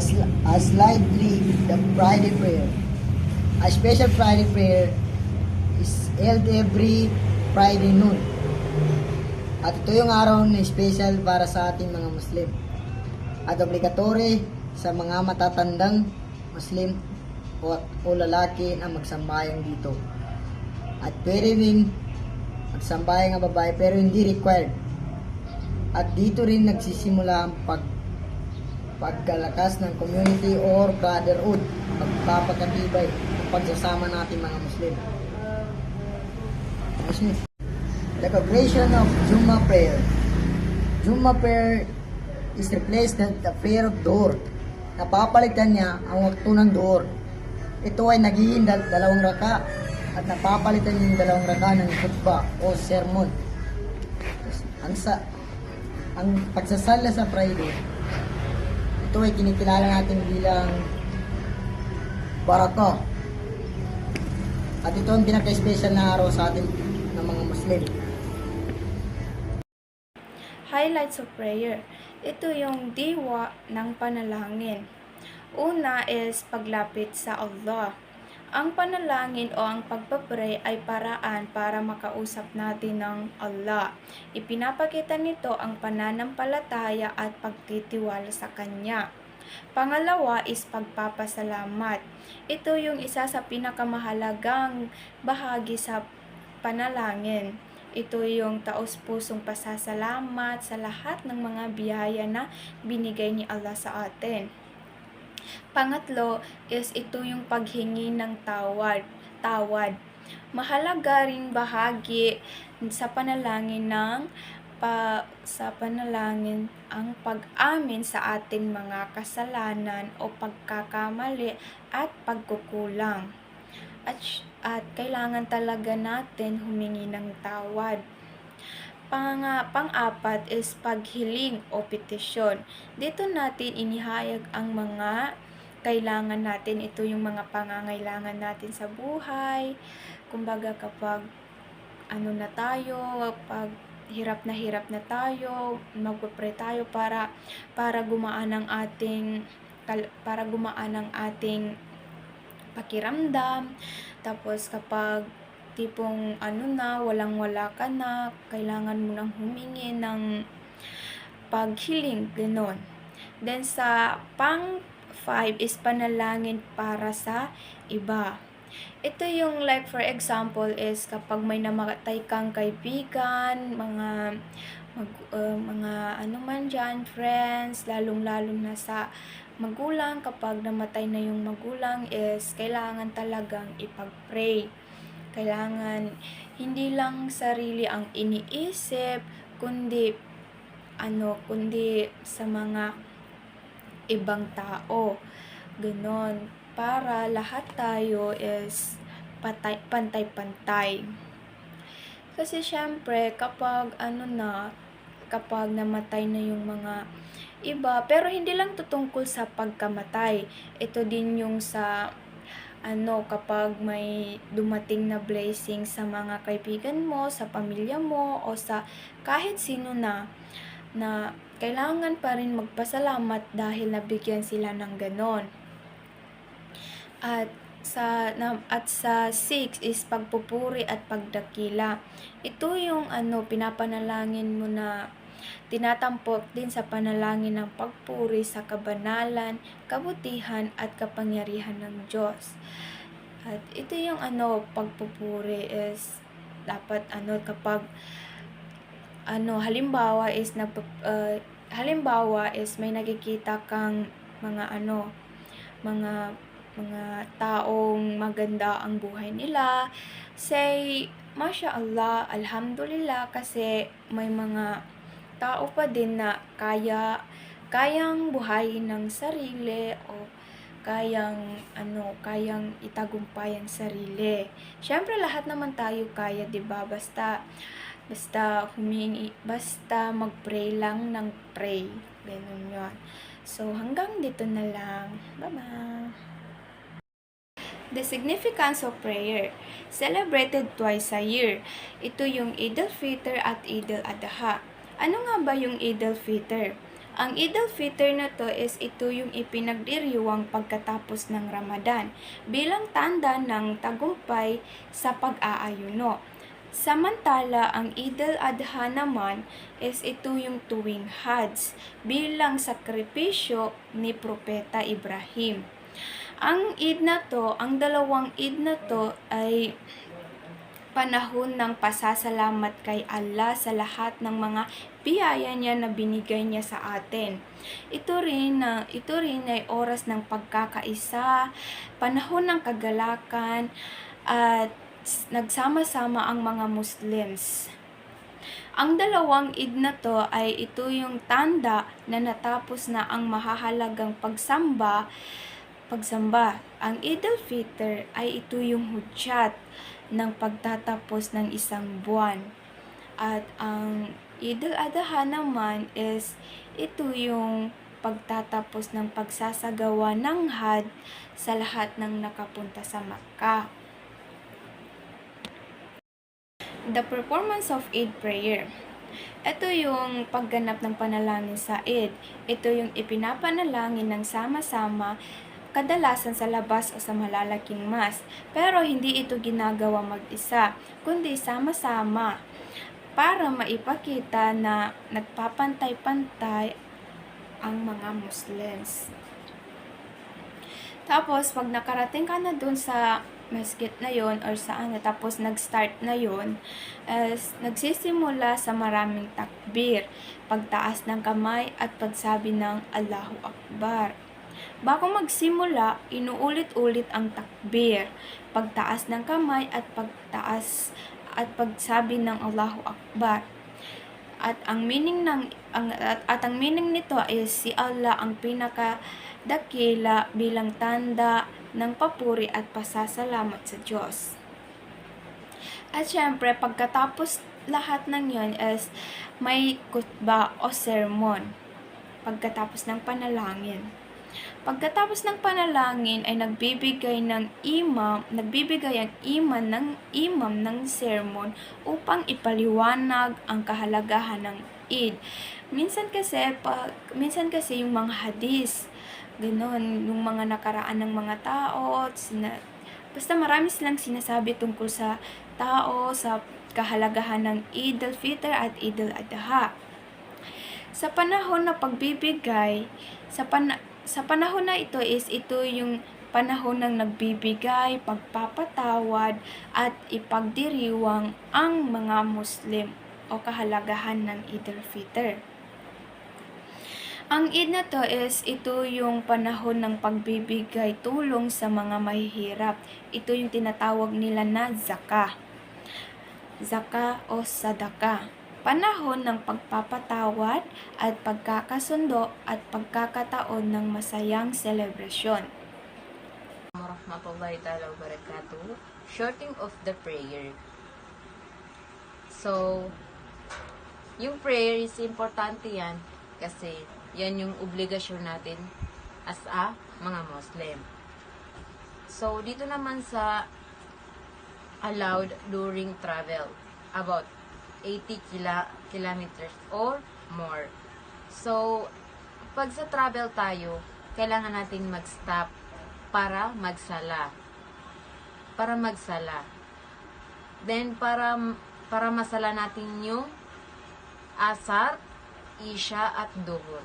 Slightly the Friday prayer. A special Friday prayer is held every Friday noon. At ito yung araw na special para sa ating mga Muslim. At obligatory sa mga matatandang Muslim o lalaki na magsambayang dito. At pwede rin magsambayang ang babae pero hindi required. At dito rin nagsisimula ang pagkalakas ng community or brotherhood, pagpapakatibay ng pagsasama natin mga Muslim. The congregation of Juma prayer. Juma prayer is replaced the prayer of Dhuhr. Napapalitan niya ang waktu ng Dhuhr. Ito ay nagiging dalawang raka at napapalitan niya yung dalawang raka ng khutbah o sermon. Ang pagsasala sa Friday, ito ay kinikilala natin bilang barakah. At ito ang pinaka-special na araw sa atin ng mga Muslim. Highlights of prayer. Ito yung diwa ng panalangin. Una is paglapit sa Allah. Ang panalangin o ang pagpapray ay paraan para makausap natin ng Allah. Ipinapakita nito ang pananampalataya at pagtitiwala sa Kanya. Pangalawa is pagpapasalamat. Ito yung isa sa pinakamahalagang bahagi sa panalangin. Ito yung taos-pusong pasasalamat sa lahat ng mga biyaya na binigay ni Allah sa atin. Pangatlo is ito yung paghingi ng tawad. Mahalaga ring bahagi sa panalangin ang pag-amin sa ating mga kasalanan o pagkakamali at pagkukulang. At kailangan talaga natin humingi ng tawad. Pang-apat is paghiling o petisyon. Dito natin inihayag ang mga kailangan natin. Ito yung mga pangangailangan natin sa buhay. Kumbaga kapag pag hirap na tayo, magpapray tayo para gumaan ang ating pakiramdam. Tapos kapag tipong walang-wala ka na, kailangan mo nang humingi ng paghiling, gano'n. Then sa pang-5 is panalangin para sa iba. Ito yung like for example is kapag may namatay kang kaibigan, mga friends, lalong-lalo na sa magulang. Kapag namatay na yung magulang is kailangan talagang ipag-pray. Kailangan hindi lang sarili ang iniisip, kundi sa mga ibang tao. Ganon. Para lahat tayo is pantay-pantay. Kasi syempre, kapag namatay na yung mga iba, pero hindi lang tutungkol sa pagkamatay. Ito din yung sa kapag may dumating na blessing sa mga kaibigan mo, sa pamilya mo, o sa kahit sino na kailangan pa rin magpasalamat dahil nabigyan sila ng ganon. At sa 6 is pagpupuri at pagdakila. Ito yung pinapanalangin mo na tinatampok din sa panalangin ng pagpuri sa kabanalan, kabutihan at kapangyarihan ng Diyos. At ito yung pagpupuri is dapat kapag halimbawa is may nakikita kang mga taong maganda ang buhay nila, say Masya Allah, Alhamdulillah, kasi may mga tao pa din na kayang buhayin ng sarili o kayang itagumpay ang sarili. Syempre lahat naman tayo kaya, 'di ba? Basta mag-pray lang ng pray. Ganun 'yon. So hanggang dito na lang. Bye-bye. The significance of prayer, celebrated twice a year. Ito yung Eid al-Fitr at Eid al-Adha. Ano nga ba yung Eid al-Fitr? Ang Eid al-Fitr na to is ito yung ipinagdiriwang pagkatapos ng Ramadan bilang tanda ng tagumpay sa pag-aayuno. Samantala, ang Eid al-Adha naman is ito yung tuwing Hajj bilang sakripisyo ni Propeta Ibrahim. Ang Eid na to, ang dalawang Eid na to ay panahon ng pasasalamat kay Allah sa lahat ng mga biyaya niya na binigay niya sa atin. Ito rin ay oras ng pagkakaisa, panahon ng kagalakan, at nagsama-sama ang mga Muslims. Ang dalawang Eid na to ay ito yung tanda na natapos na ang mahahalagang pagsamba. Ang Eid al-Fitr ay ito yung hudyat ng pagtatapos ng isang buwan. At ang Eid al-Adha naman is ito yung pagtatapos ng pagsasagawa ng Hajj sa lahat ng nakapunta sa Makkah. The performance of Eid prayer. Ito yung pagganap ng panalangin sa Eid. Ito yung ipinapanalangin ng sama-sama, kadalasan sa labas o sa malalaking mas. Pero hindi ito ginagawa mag-isa, kundi sama-sama para maipakita na nagpapantay-pantay ang mga Muslims. Tapos, pag nakarating ka na dun sa masjid na yon or saan na, tapos nag-start na yon, nagsisimula sa maraming takbir, pagtaas ng kamay at pagsabi ng Allahu Akbar. Bago magsimula, inuulit-ulit ang takbir, pagtaas ng kamay at pagsabi ng Allahu Akbar. At ang meaning nito is si Allah ang pinakadakila bilang tanda ng papuri at pasasalamat sa Diyos. At syempre, pagkatapos lahat ng yon is may khutbah o sermon pagkatapos ng panalangin. Pagkatapos ng panalangin ay nagbibigay ang imam ng sermon upang ipaliwanag ang kahalagahan ng Eid. Minsan kasi yung mga hadis, ganon, yung mga nakaraan ng mga tao, basta marami silang sinasabi tungkol sa tao, sa kahalagahan ng Eid al-Fitr at Eid al-Adha. Sa panahon na pagbibigay, sa panahon na ito yung panahon ng nagbibigay, pagpapatawad, at ipagdiriwang ang mga Muslim o kahalagahan ng Eid al-Fitr. Ang Eid na to ito yung panahon ng pagbibigay tulong sa mga mahihirap. Ito yung tinatawag nila na zakah o sadaka. Panahon ng pagpapatawad at pagkakasundo at pagkakataon ng masayang selebrasyon. Warahmatullahi ta'ala wabarakatuh. Shorting of the prayer. So, yung prayer is importante yan kasi yan yung obligasyon natin as a mga Muslim. So, dito naman sa allowed during travel, about 80 kilometers or more. So, pag sa travel tayo, kailangan natin mag-stop para magsala. Then, para masala natin yung asar, isha, at duhur.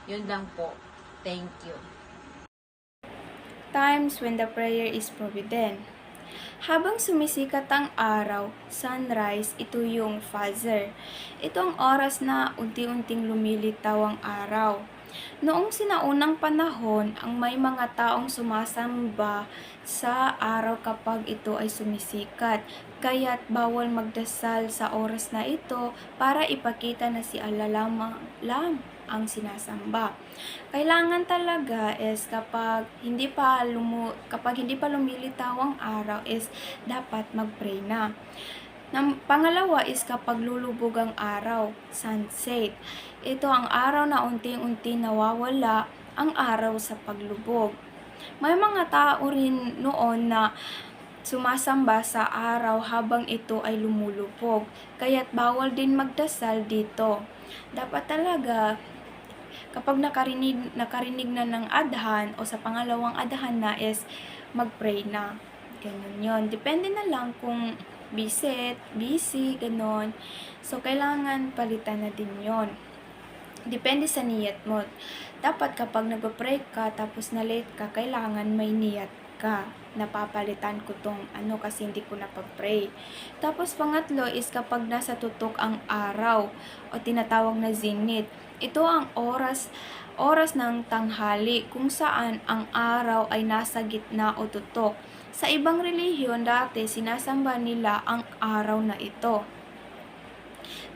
Yun lang po. Thank you. Times when the prayer is forbidden. Habang sumisikat ang araw, sunrise, ito yung fajr. Ito ang oras na unti-unting lumilitaw ang araw. Noong sinaunang panahon, ang may mga taong sumasamba sa araw kapag ito ay sumisikat. Kaya't bawal magdasal sa oras na ito para ipakita na si Allah lamang ang sinasamba. Kailangan talaga is kapag hindi pa lumilitaw ang araw is dapat mag-pray na. Pangalawa is kapag lulubog ang araw, sunset. Ito ang araw na unti-unti nawawala ang araw sa paglubog. May mga tao rin noon na sumasamba sa araw habang ito ay lumulubog, kaya't bawal din magdasal dito. Dapat talaga kapag nakarinig na ng adhan o sa pangalawang adhan na is mag-pray na. Ganun yun. Depende na lang kung busy, ganon. So, kailangan palitan na din yon. Depende sa niyat mo. Dapat kapag nag-pray ka, tapos na late ka, kailangan may niyat ka. Napapalitan ko tong kasi hindi ko napag-pray. Tapos pangatlo is kapag nasa tutok ang araw o tinatawag na zenith. Ito ang oras ng tanghali kung saan ang araw ay nasa gitna o tutok. Sa ibang relihiyon dati sinasamba nila ang araw na ito.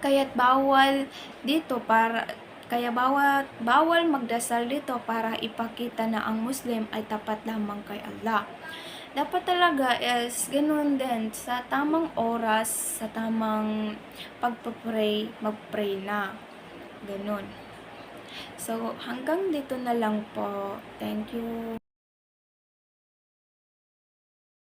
Kaya't bawal magdasal dito para ipakita na ang Muslim ay tapat lamang kay Allah. Dapat talaga is ganun din, sa tamang oras, sa tamang pagpapray, mag-pray na. Ganun. So, hanggang dito na lang po. Thank you.